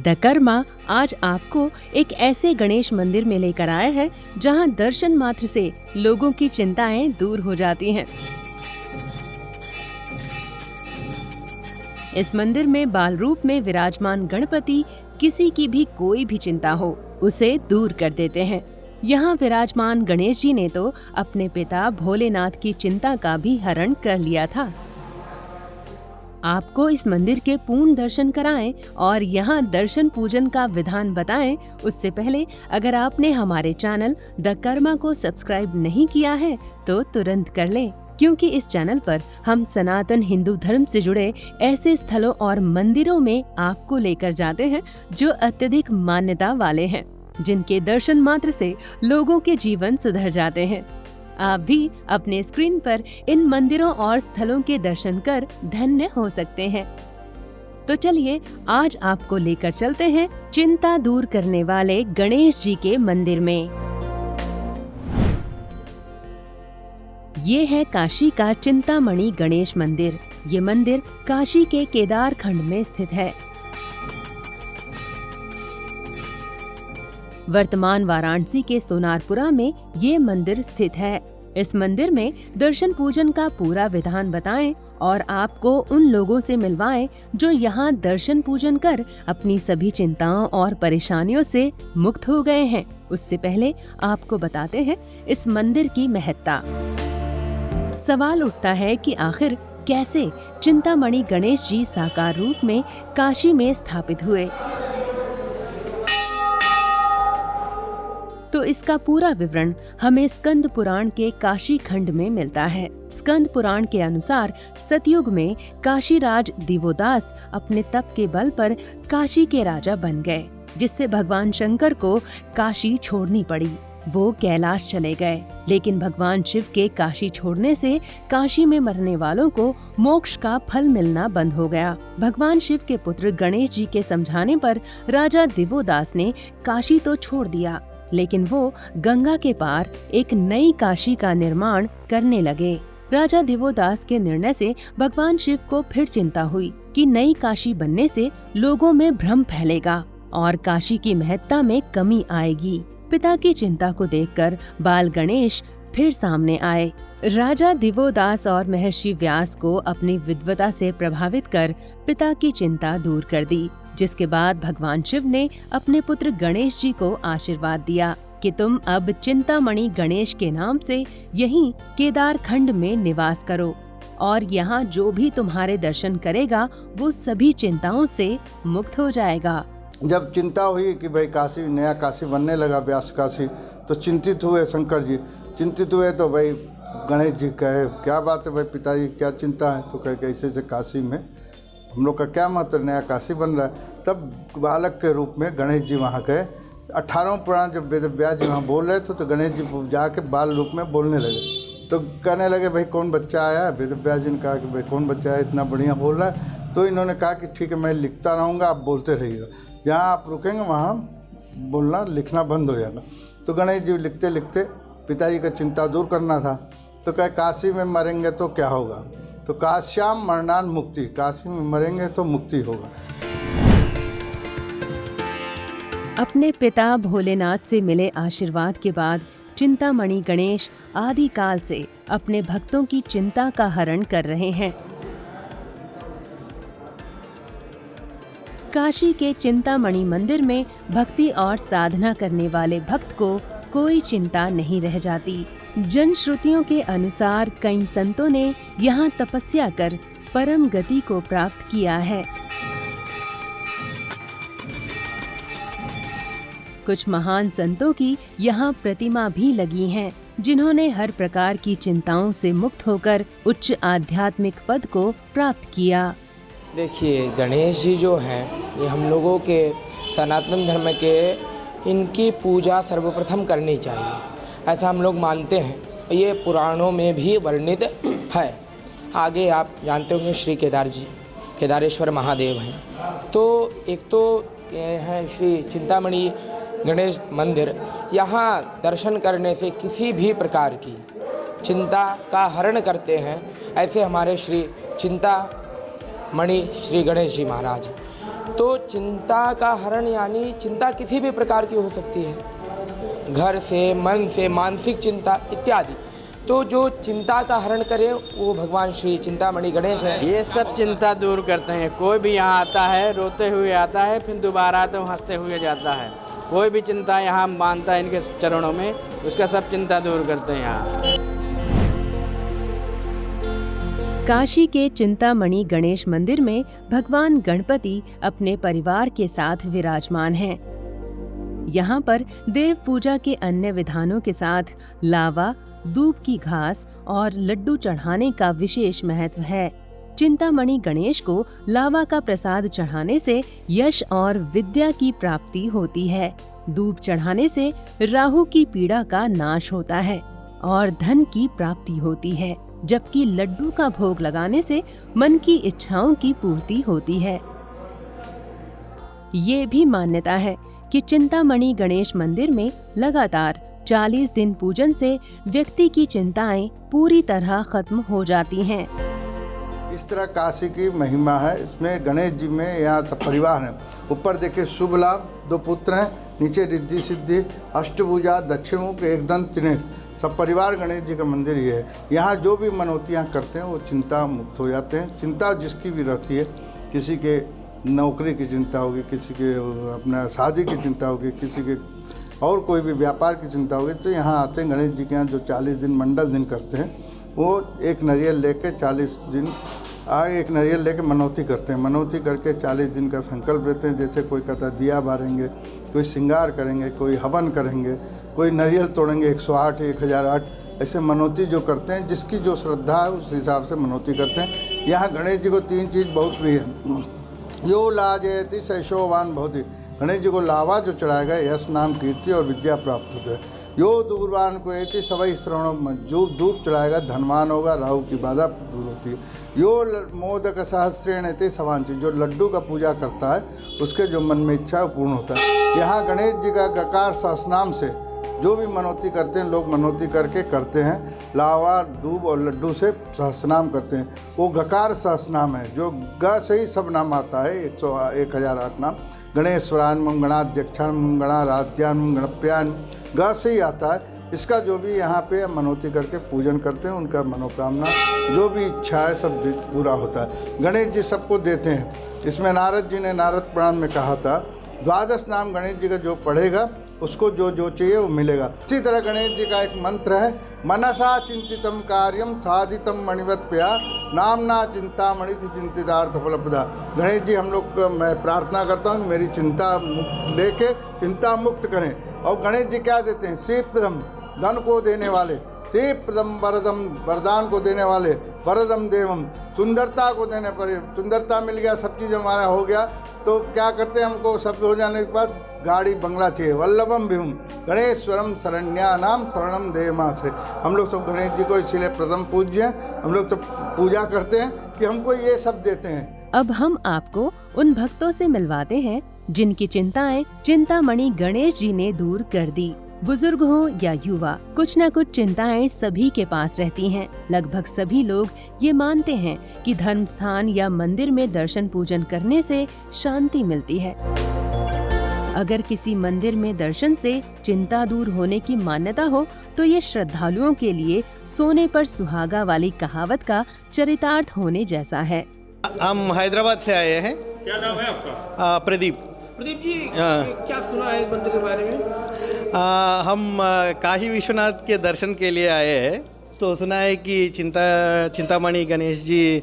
The Karma आज आपको एक ऐसे गणेश मंदिर में लेकर आया है जहां दर्शन मात्र से लोगों की चिंताएं दूर हो जाती हैं। इस मंदिर में बाल रूप में विराजमान गणपति किसी की भी कोई भी चिंता हो उसे दूर कर देते हैं। यहाँ विराजमान गणेश जी ने तो अपने पिता भोलेनाथ की चिंता का भी हरण कर लिया था। आपको इस मंदिर के पूर्ण दर्शन कराएं और यहाँ दर्शन पूजन का विधान बताएं, उससे पहले अगर आपने हमारे चैनल द कर्मा को सब्सक्राइब नहीं किया है तो तुरंत कर लें, क्योंकि इस चैनल पर हम सनातन हिंदू धर्म से जुड़े ऐसे स्थलों और मंदिरों में आपको लेकर जाते हैं जो अत्यधिक मान्यता वाले हैं, जिनके दर्शन मात्र से लोगों के जीवन सुधर जाते हैं। आप भी अपने स्क्रीन पर इन मंदिरों और स्थलों के दर्शन कर धन्य हो सकते हैं। तो चलिए आज आपको लेकर चलते हैं चिंता दूर करने वाले गणेश जी के मंदिर में। ये है काशी का चिंतामणि गणेश मंदिर। ये मंदिर काशी के केदार खंड में स्थित है। वर्तमान वाराणसी के सोनारपुरा में ये मंदिर स्थित है। इस मंदिर में दर्शन पूजन का पूरा विधान बताएं और आपको उन लोगों से मिलवाएं जो यहाँ दर्शन पूजन कर अपनी सभी चिंताओं और परेशानियों से मुक्त हो गए हैं। उससे पहले आपको बताते हैं इस मंदिर की महत्ता। सवाल उठता है कि आखिर कैसे चिंतामणि गणेश जी साकार रूप में काशी में स्थापित हुए। तो इसका पूरा विवरण हमें स्कंद पुराण के काशी खंड में मिलता है। स्कंद पुराण के अनुसार सतयुग में काशीराज दिवोदास अपने तप के बल पर काशी के राजा बन गए, जिससे भगवान शंकर को काशी छोड़नी पड़ी। वो कैलाश चले गए, लेकिन भगवान शिव के काशी छोड़ने से काशी में मरने वालों को मोक्ष का फल मिलना बंद हो गया। भगवान शिव के पुत्र गणेश जी के समझाने पर राजा दिवोदास ने काशी तो छोड़ दिया, लेकिन वो गंगा के पार एक नई काशी का निर्माण करने लगे। राजा दिवोदास के निर्णय से भगवान शिव को फिर चिंता हुई कि नई काशी बनने से लोगों में भ्रम फैलेगा और काशी की महत्ता में कमी आएगी। पिता की चिंता को देखकर बाल गणेश फिर सामने आए। राजा दिवोदास और महर्षि व्यास को अपनी विद्वता से प्रभावित कर पिता की चिंता दूर कर दी, जिसके बाद भगवान शिव ने अपने पुत्र गणेश जी को आशीर्वाद दिया कि तुम अब चिंतामणि गणेश के नाम से यहीं केदार खंड में निवास करो और यहाँ जो भी तुम्हारे दर्शन करेगा वो सभी चिंताओं से मुक्त हो जाएगा। जब चिंता हुई कि भाई काशी नया काशी बनने लगा, व्यास काशी, तो चिंतित हुए शंकर जी। चिंतित हुए तो भाई गणेश जी कहे क्या बात है भाई पिताजी, क्या चिंता है? तो कहे कैसे ऐसे काशी में हम लोग का क्या मतलब, नया काशी बन रहा है। तब बालक के रूप में गणेश जी वहाँ गए। 18वां पुराण जब वेद व्यास जी वहाँ बोल रहे थे तो गणेश जी जाके बाल रूप में बोलने लगे। तो कहने लगे भाई कौन बच्चा आया है? वेद व्यास जी ने कहा कि भाई कौन बच्चा है, इतना बढ़िया बोल रहा है। तो इन्होंने कहा कि ठीक है मैं लिखता रहूँगा, आप बोलते रहिएगा, जहाँ आप रुकेंगे वहाँ बोलना लिखना बंद हो जाएगा। तो गणेश जी लिखते लिखते पिताजी का चिंता दूर करना था। तो कहे काशी में मरेंगे तो क्या होगा? तो काश्याम मरणान मुक्ति, काशी में मरेंगे तो मुक्ति होगा। अपने पिता भोलेनाथ से मिले आशीर्वाद के बाद चिंतामणि गणेश आदि काल से अपने भक्तों की चिंता का हरण कर रहे हैं। काशी के चिंतामणि मंदिर में भक्ति और साधना करने वाले भक्त को कोई चिंता नहीं रह जाती। जनश्रुतियों के अनुसार कई संतों ने यहाँ तपस्या कर परम गति को प्राप्त किया है। कुछ महान संतों की यहाँ प्रतिमा भी लगी हैं, जिन्होंने हर प्रकार की चिंताओं से मुक्त होकर उच्च आध्यात्मिक पद को प्राप्त किया। देखिए गणेश जी जो हैं ये हम लोगों के सनातन धर्म के इनकी पूजा सर्वप्रथम करनी चाहिए, ऐसा हम लोग मानते हैं। ये पुराणों में भी वर्णित है। आगे आप जानते होंगे श्री केदारेश्वर महादेव हैं। तो एक तो ये है श्री चिंतामणि गणेश मंदिर। यहाँ दर्शन करने से किसी भी प्रकार की चिंता का हरण करते हैं। ऐसे हमारे श्री चिंतामणि श्री गणेश जी महाराज। तो चिंता का हरण यानी चिंता किसी भी प्रकार की हो सकती है, घर से, मन से, मानसिक चिंता इत्यादि। तो जो चिंता का हरण करे वो भगवान श्री चिंतामणि गणेश है। ये सब चिंता दूर करते हैं। कोई भी यहाँ आता है रोते हुए आता है, फिर दोबारा तो हंसते हुए जाता है। कोई भी चिंता यहाँ मानता है इनके चरणों में, उसका सब चिंता दूर करते हैं यहाँ। काशी के चिंतामणि गणेश मंदिर में भगवान गणपति अपने परिवार के साथ विराजमान हैं। यहाँ पर देव पूजा के अन्य विधानों के साथ लावा, दूब की घास और लड्डू चढ़ाने का विशेष महत्व है। चिंतामणि गणेश को लावा का प्रसाद चढ़ाने से यश और विद्या की प्राप्ति होती है। दूब चढ़ाने से राहु की पीड़ा का नाश होता है और धन की प्राप्ति होती है, जबकि लड्डू का भोग लगाने से मन की इच्छाओं की पूर्ति होती है। ये भी मान्यता है कि चिंतामणि गणेश मंदिर में लगातार 40 दिन पूजन से व्यक्ति की चिंताएं पूरी तरह खत्म हो जाती हैं। इस तरह काशी की महिमा है। इसमें गणेश जी में यहाँ सब परिवार हैं। ऊपर देखिए शुभ लाभ, 2 पुत्र हैं, नीचे रिद्धि सिद्धि, अष्टभुजा, दक्षिण मुख, एक दंत, त्रिनेत्र, सब परिवार गणेश जी का मंदिर ही है। यहाँ जो भी मनौतियाँ करते हैं वो चिंता मुक्त हो जाते हैं। चिंता जिसकी भी रहती है, किसी के नौकरी की चिंता होगी, किसी के अपना शादी की चिंता होगी, किसी के और कोई भी व्यापार की चिंता होगी, तो यहाँ आते हैं गणेश जी के यहाँ। जो 40 दिन मंडल दिन करते हैं वो एक नारियल लेके 40 दिन एक नारियल लेके मनौती करते हैं। मनौती करके 40 दिन का संकल्प लेते हैं। जैसे कोई कहता दिया बारेंगे, कोई श्रृंगार करेंगे, कोई हवन करेंगे, कोई नारियल तोड़ेंगे 108, 1008, ऐसे मनौती जो करते हैं। जिसकी जो श्रद्धा है उस हिसाब से मनौती करते हैं। यहाँ गणेश जी को 3 चीज़ बहुत प्रिय है। यो लाजयति सैशोवान भवति, गणेश जी को लावा जो चढ़ाएगा यश, नाम, कीर्ति और विद्या प्राप्त होता है। यो दूरवान कुरेति सवै श्रवण, जो धूप चढ़ाएगा धनवान होगा, राहु की बाधा दूर होती है। यो मोदक सहस्रेण ते सवांची, जो लड्डू का पूजा करता है उसके जो मन में इच्छा पूर्ण होता है। यहाँ गणेश जी का गकार सहस्रनाम से जो भी मनौती करते हैं, लोग मनौती करके करते हैं। लावा, दूब और लड्डू से सहस्रनाम करते हैं। वो गकार सहस्रनाम है, जो ग से ही सब नाम आता है, 1008 नाम। गणेश्वरान मं, गणाध्यक्षान मं, गणाराध्यान मं, गणप्यान, ग से ही आता है। इसका जो भी यहाँ पे मनौती करके पूजन करते हैं, उनका मनोकामना जो भी इच्छा है सब पूरा होता है। गणेश जी सबको देते हैं। इसमें नारद जी ने नारद पुराण में कहा था, 12 नाम गणेश जी का जो पढ़ेगा उसको जो जो चाहिए वो मिलेगा। इसी तरह गणेश जी का एक मंत्र है, मनसा चिंतितम कार्यम साधितम मणिवत्प्या, नामना चिंतामणि चिंतितार्थ फलप्रदा। गणेश जी हम लोग मैं प्रार्थना करता हूँ मेरी चिंता लेके चिंता मुक्त करें। और गणेश जी क्या देते हैं? शीप्रदम, धन को देने वाले, शीप्रदम वरदम, वरदान को देने वाले, वरदम देवम, सुंदरता को देने पर, सुंदरता मिल गया, सब चीज़ हमारा हो गया, तो क्या करते हैं, हमको सब हो जाने के बाद गाड़ी बंगला चाहिए। वल्लभम विभुम गणेश्वरम शरण्या नाम शरणम देवमाश्रय। हम लोग सब गणेश जी को इसीलिए प्रथम पूज्य हैं। हम लोग सब पूजा करते हैं कि हमको ये सब देते हैं। अब हम आपको उन भक्तों से मिलवाते हैं जिनकी चिंताएं चिंतामणि गणेश जी ने दूर कर दी। बुजुर्ग हो या युवा, कुछ न कुछ चिंताएं सभी के पास रहती हैं। लगभग सभी लोग ये मानते हैं कि धर्म स्थान या मंदिर में दर्शन पूजन करने से शांति मिलती है। अगर किसी मंदिर में दर्शन से चिंता दूर होने की मान्यता हो तो ये श्रद्धालुओं के लिए सोने पर सुहागा वाली कहावत का चरितार्थ होने जैसा है। हम हैदराबाद से आए हैं। क्या नाम है आपका? प्रदीप। प्रदीप जी, क्या सुना है इस मंदिर के बारे में? हम काशी विश्वनाथ के दर्शन के लिए आए हैं। तो सुना है कि चिंतामणि गणेश जी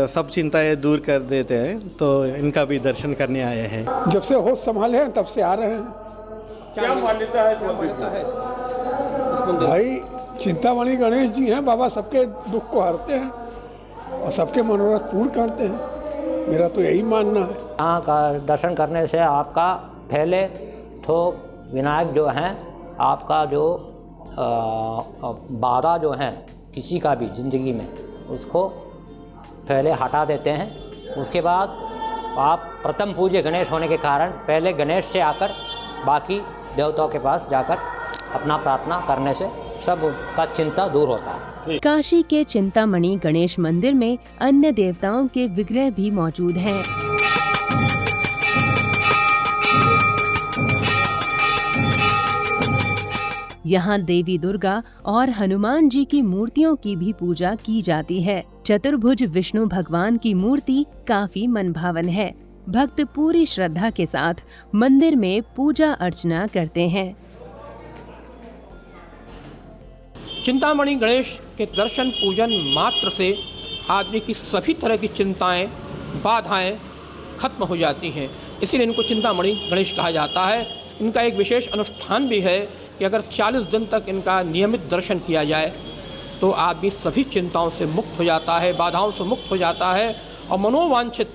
सब चिंताएं दूर कर देते हैं, तो इनका भी दर्शन करने आए हैं। जब से होश संभाले हैं तब से आ रहे हैं। क्या मान्यता है इस मंदिर? भाई चिंतामणि गणेश जी हैं, बाबा सबके दुख को हरते हैं और सबके मनोरथ पूर्ण करते हैं। मेरा तो यही मानना है। यहाँ का दर्शन करने से आपका पहले तो विनायक जो हैं, आपका जो बाधा जो हैं किसी का भी ज़िंदगी में, उसको पहले हटा देते हैं। उसके बाद आप प्रथम पूज्य गणेश होने के कारण पहले गणेश से आकर बाकी देवताओं के पास जाकर अपना प्रार्थना करने से सब का चिंता दूर होता है। काशी के चिंतामणि गणेश मंदिर में अन्य देवताओं के विग्रह भी मौजूद हैं। यहाँ देवी दुर्गा और हनुमान जी की मूर्तियों की भी पूजा की जाती है। चतुर्भुज विष्णु भगवान की मूर्ति काफी मनभावन है। भक्त पूरी श्रद्धा के साथ मंदिर में पूजा अर्चना करते हैं। चिंतामणि गणेश के दर्शन पूजन मात्र से आदमी की सभी तरह की चिंताएं, बाधाएं खत्म हो जाती हैं। इसीलिए इनको चिंतामणि गणेश कहा जाता है। इनका एक विशेष अनुष्ठान भी है कि अगर 40 दिन तक इनका नियमित दर्शन किया जाए तो आदमी सभी चिंताओं से मुक्त हो जाता है, बाधाओं से मुक्त हो जाता है और मनोवांछित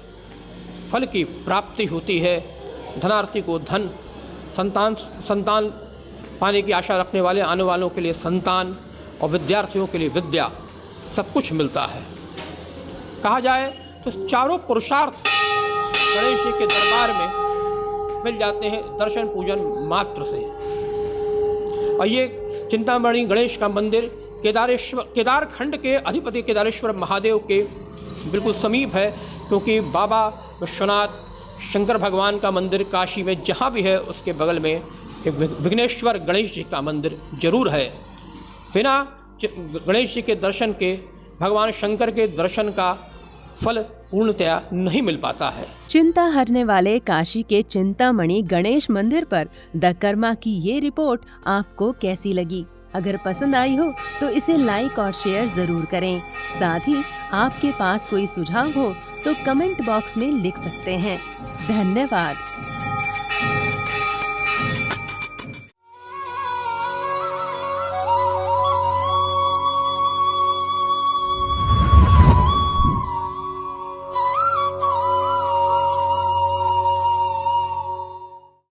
फल की प्राप्ति होती है। धनार्थी को धन, संतान पाने की आशा रखने वाले आने वालों के लिए संतान और विद्यार्थियों के लिए विद्या, सब कुछ मिलता है। कहा जाए तो चारों पुरुषार्थ गणेश जी के दरबार में मिल जाते हैं दर्शन पूजन मात्र से। और ये चिंतामणि गणेश का मंदिर केदारखंड के अधिपति केदारेश्वर महादेव के बिल्कुल समीप है, क्योंकि बाबा विश्वनाथ शंकर भगवान का मंदिर काशी में जहाँ भी है उसके बगल में विघ्नेश्वर गणेश जी का मंदिर जरूर है। बिना गणेश जी के दर्शन के भगवान शंकर के दर्शन का फल पूर्णतया नहीं मिल पाता है। चिंता हरने वाले काशी के चिंतामणि गणेश मंदिर पर द कर्मा की ये रिपोर्ट आपको कैसी लगी? अगर पसंद आई हो तो इसे लाइक और शेयर जरूर करें। साथ ही आपके पास कोई सुझाव हो तो कमेंट बॉक्स में लिख सकते हैं। धन्यवाद।